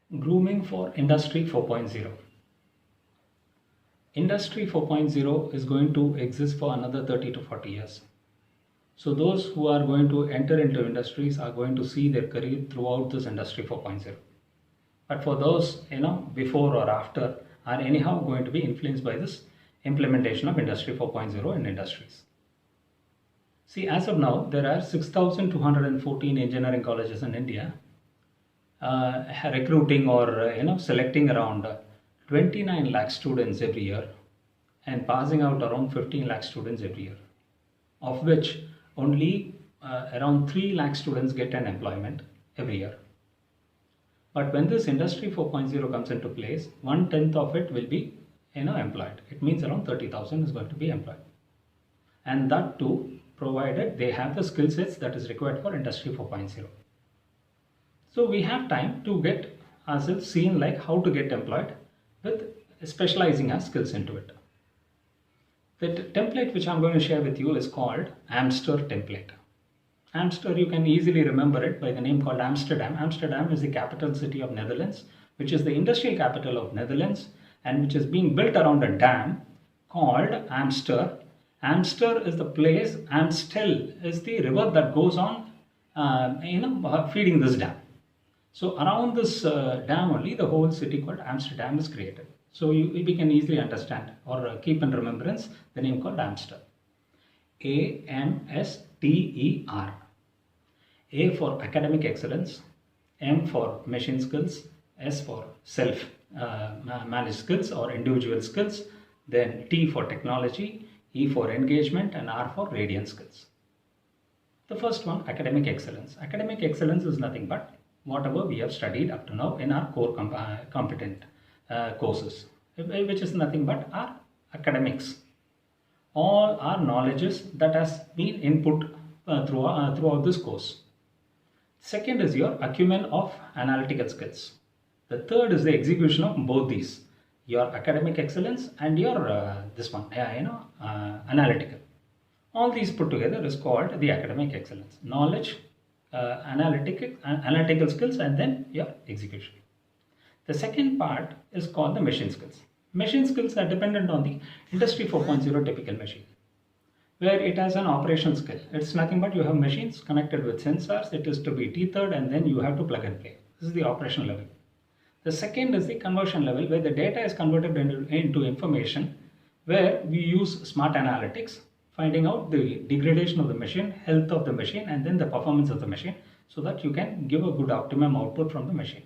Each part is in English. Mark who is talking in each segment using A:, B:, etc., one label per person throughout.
A: Grooming for Industry 4.0. Industry 4.0 is going to exist for another 30 to 40 years. So those who are going to enter into industries are going to see their career throughout this Industry 4.0. But for those, before or after are anyhow going to be influenced by this implementation of Industry 4.0 in industries. See, as of now, there are 6,214 engineering colleges in India, recruiting or selecting around 29 lakh students every year and passing out around 15 lakh students every year, of which only around 3 lakh students get an employment every year. But when this Industry 4.0 comes into place, 1/10 of it will be employed. It means around 30,000 is going to be employed, and that too provided they have the skill sets that is required for Industry 4.0. So we have time to get ourselves seen like how to get employed with specializing our skills into it. The template which I'm going to share with you is called Amster template. Amster, you can easily remember it by the name called Amsterdam. Amsterdam is the capital city of Netherlands, which is the industrial capital of Netherlands and which is being built around a dam called Amster. Amster is the place, Amstel is the river that goes on feeding this dam. So around this dam only the whole city called Amsterdam is created. So we can easily understand or keep in remembrance the name called Amster. AMSTER. A for academic excellence, M for machine skills, S for self-managed skills or individual skills, then T for technology, E for engagement, and R for radiant skills. The first one, academic excellence. Academic excellence is nothing but whatever we have studied up to now in our core competent courses, which is nothing but our academics. All our knowledges that has been input throughout this course. Second is your acumen of analytical skills. The third is the execution of both these, your academic excellence and your analytical. All these put together is called the academic excellence. Knowledge, analytical skills, and then your execution. The second part is called the machine skills. Machine skills are dependent on the Industry 4.0 typical machine, where it has an operational skill. It's nothing but you have machines connected with sensors, it is to be tethered, and then you have to plug and play. This is the operational level. The second is the conversion level, where the data is converted into information, where we use smart analytics, finding out the degradation of the machine, health of the machine, and then the performance of the machine, so that you can give a good optimum output from the machine.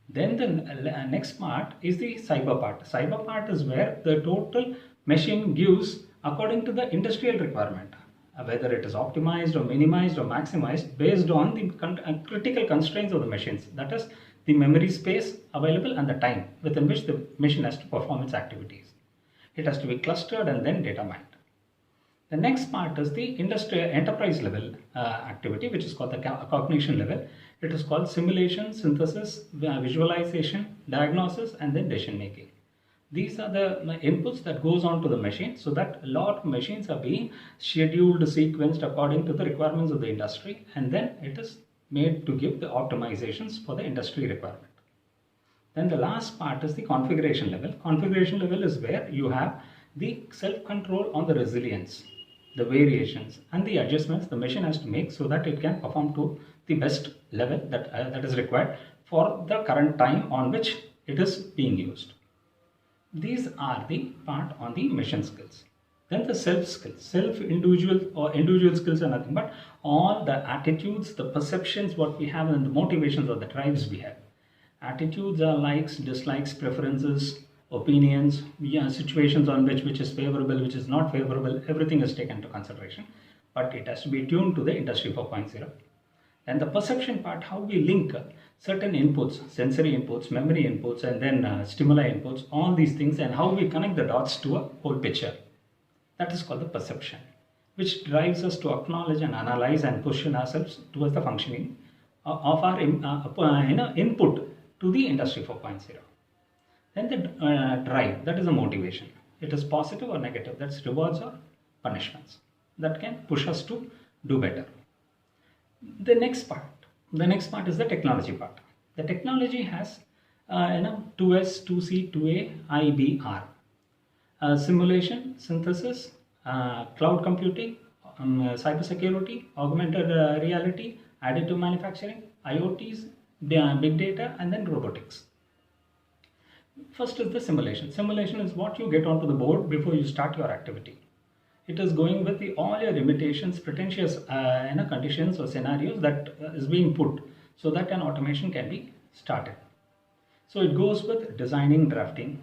A: Then the next part is the cyber part. Cyber part is where the total machine gives according to the industrial requirement, whether it is optimized or minimized or maximized based on the critical constraints of the machines, that is the memory space available and the time within which the machine has to perform its activities. It has to be clustered and then data mined. The next part is the industrial enterprise level activity, which is called the cognition level. It is called simulation, synthesis, visualization, diagnosis, and then decision making. These are the inputs that goes on to the machine, so that a lot of machines are being scheduled, sequenced according to the requirements of the industry, and then it is made to give the optimizations for the industry requirement. Then the last part is the configuration level. Configuration level is where you have the self-control on the resilience, the variations, and the adjustments the machine has to make so that it can perform to the best level that is required for the current time on which it is being used. These are the part on the machine skills. Then the self skills, individual skills are nothing but all the attitudes, the perceptions what we have, and the motivations or the drives we have. Attitudes are likes, dislikes, preferences, opinions, situations on which is favorable, which is not favorable, everything is taken into consideration, but it has to be tuned to the Industry 4.0. And the perception part, how we link certain inputs, sensory inputs, memory inputs, and then stimuli inputs, all these things, and how we connect the dots to a whole picture. That is called the perception, which drives us to acknowledge and analyze and position ourselves towards the functioning of our input to the Industry 4.0. Then the drive, that is the motivation. It is positive or negative, that's rewards or punishments that can push us to do better. The next part is the technology part. The technology has 2S, 2C, 2A, IBR. Simulation, synthesis, cloud computing, cybersecurity, augmented reality, additive manufacturing, IoTs, big data, and then robotics. First is the simulation. Simulation is what you get onto the board before you start your activity. It is going with all your limitations, pretentious conditions or scenarios that is being put so that an automation can be started. So it goes with designing, drafting,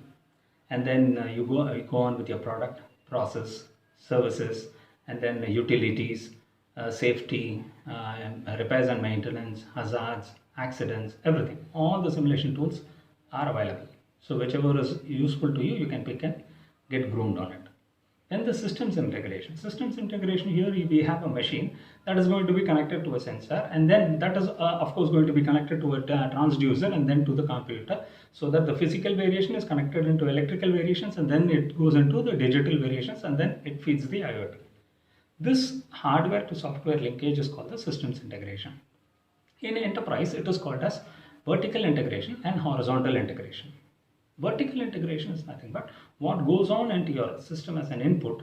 A: and then you go on with your product, process, services, and then utilities, safety, repairs and maintenance, hazards, accidents, everything. All the simulation tools are available. So whichever is useful to you, you can pick and get groomed on it. Then the systems integration. Systems integration, here we have a machine that is going to be connected to a sensor, and then that is of course going to be connected to a transducer and then to the computer, so that the physical variation is connected into electrical variations, and then it goes into the digital variations, and then it feeds the IoT. This hardware to software linkage is called the systems integration. In enterprise, it is called as vertical integration and horizontal integration. Vertical integration is nothing but what goes on into your system as an input,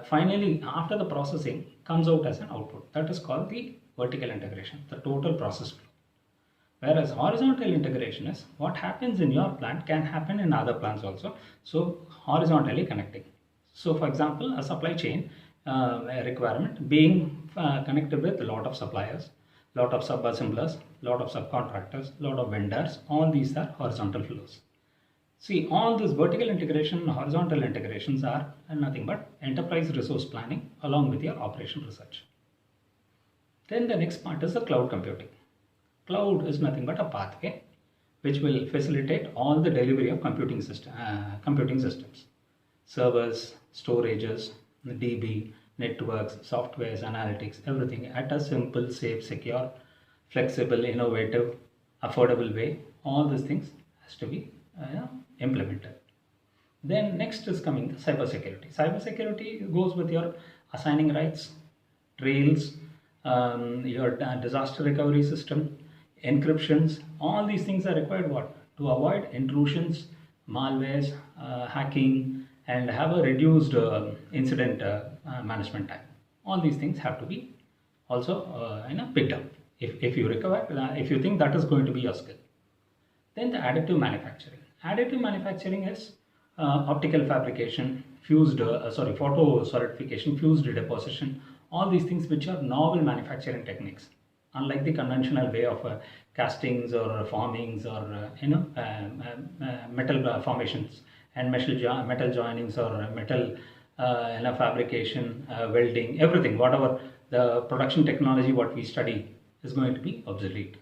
A: finally after the processing comes out as an output. That is called the vertical integration, the total process flow. Whereas horizontal integration is what happens in your plant can happen in other plants also, so horizontally connecting. So for example, a supply chain requirement being connected with a lot of suppliers, lot of sub-assemblers, lot of subcontractors, lot of vendors, all these are horizontal flows. See, all this vertical integration and horizontal integrations are nothing but enterprise resource planning along with your operation research. Then the next part is the cloud computing. Cloud is nothing but a pathway which will facilitate all the delivery of computing systems, servers, storages, DB, networks, softwares, analytics, everything at a simple, safe, secure, flexible, innovative, affordable way. All these things has to be implemented. Then next is coming the cybersecurity. Cybersecurity goes with your assigning rights, trails, your disaster recovery system, encryptions. All these things are required what? To avoid intrusions, malwares, hacking, and have a reduced incident management time. All these things have to be also picked up if you require, if you think that is going to be your skill. Then the additive manufacturing. Additive manufacturing is optical fabrication, photo solidification, fused deposition, all these things which are novel manufacturing techniques. Unlike the conventional way of castings or formings or metal formations and metal joinings or metal fabrication, welding, everything, whatever the production technology what we study is going to be obsolete,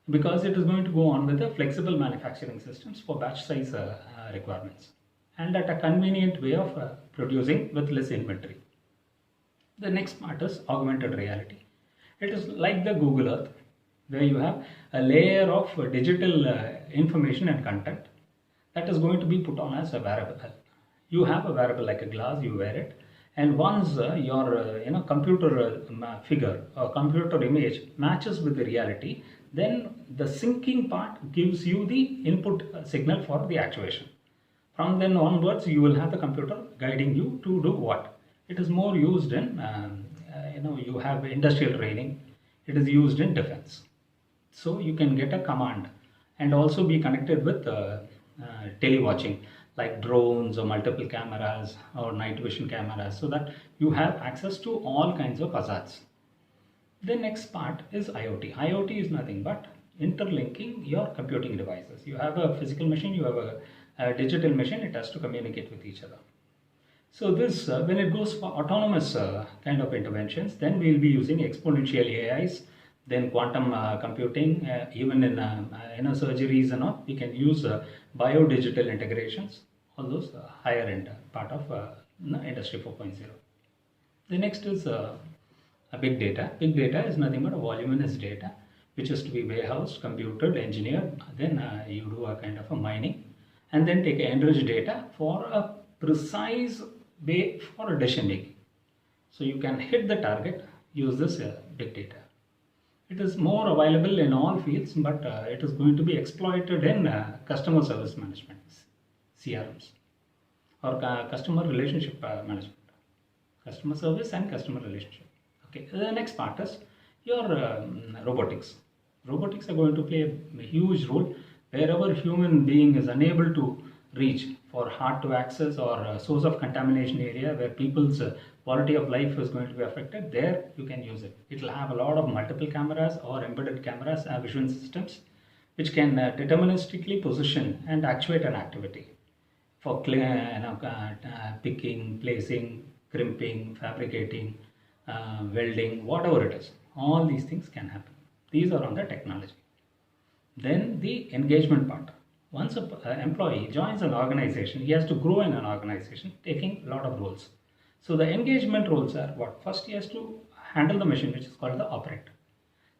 A: because it is going to go on with the flexible manufacturing systems for batch size requirements and at a convenient way of producing with less inventory. The next part is augmented reality. It is like the Google Earth, where you have a layer of digital information and content that is going to be put on as a wearable. You have a wearable like a glass, you wear it, and once your computer figure or computer image matches with the reality, then the syncing part gives you the input signal for the actuation. From then onwards, you will have the computer guiding you to do what. It is more used in, you have industrial training. It is used in defense. So you can get a command and also be connected with tele-watching like drones or multiple cameras or night vision cameras, so that you have access to all kinds of hazards. The next part is IoT. IoT is nothing but interlinking your computing devices. You have a physical machine, you have a digital machine, it has to communicate with each other. So this, when it goes for autonomous kind of interventions, then we will be using exponential AIs, then quantum computing, even in surgeries and all, we can use bio-digital integrations, all those higher end part of Industry 4.0. The next is big data. Big data is nothing but a voluminous data which is to be warehoused, computed, engineered, then you do a kind of a mining, and then take enriched data for a precise way for decision making. So you can hit the target, use this big data. It is more available in all fields, but it is going to be exploited in customer service management, CRMs, or customer relationship management, customer service and customer relationship. Okay, the next part is your robotics. Robotics are going to play a huge role wherever human being is unable to reach for hard to access or source of contamination area where people's quality of life is going to be affected. There you can use it. It will have a lot of multiple cameras or embedded cameras, vision systems, which can deterministically position and actuate an activity for picking, placing, crimping, fabricating, welding, whatever it is. All these things can happen. These are on the technology. Then the engagement part. Once an employee joins an organization, he has to grow in an organization, taking a lot of roles. So the engagement roles are what? First, he has to handle the machine, which is called the operator.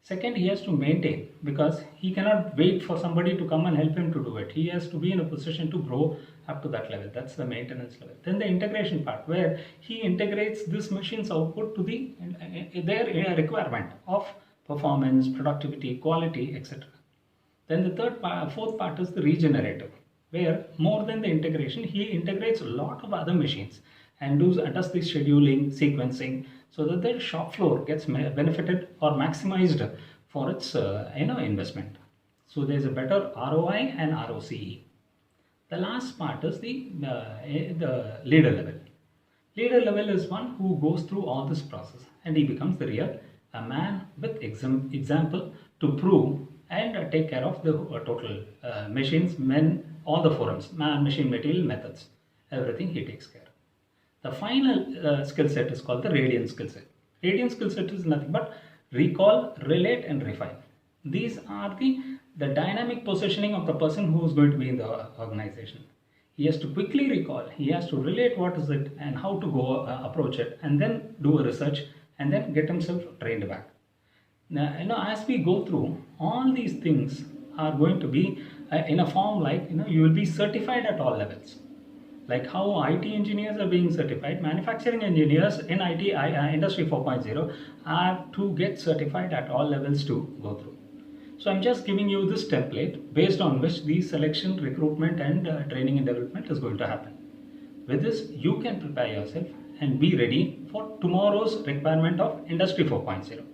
A: Second, he has to maintain, because he cannot wait for somebody to come and help him to do it. He has to be in a position to grow up to that level. That's the maintenance level. Then the integration part, where he integrates this machine's output to their requirement of performance, productivity, quality, etc. Then the fourth part is the regenerative, where more than the integration, he integrates a lot of other machines and does the scheduling, sequencing, so that the shop floor gets benefited or maximized for its investment. So there's a better ROI and ROCE. The last part is the leader level. Leader level is one who goes through all this process and he becomes the real a man with example to prove and take care of the total machines, men, all the forums, man, machine, material, methods, everything he takes care of. The final skill set is called the radiant skill set. Radiant skill set is nothing but recall, relate, and refine. These are the dynamic positioning of the person who is going to be in the organization. He has to quickly recall, he has to relate what is it and how to go approach it, and then do a research and then get himself trained back. Now, as we go through, all these things are going to be in a form like, you will be certified at all levels. Like how IT engineers are being certified, manufacturing engineers in IT Industry 4.0 are to get certified at all levels to go through. So I'm just giving you this template based on which the selection, recruitment and training and development is going to happen. With this, you can prepare yourself and be ready for tomorrow's requirement of Industry 4.0.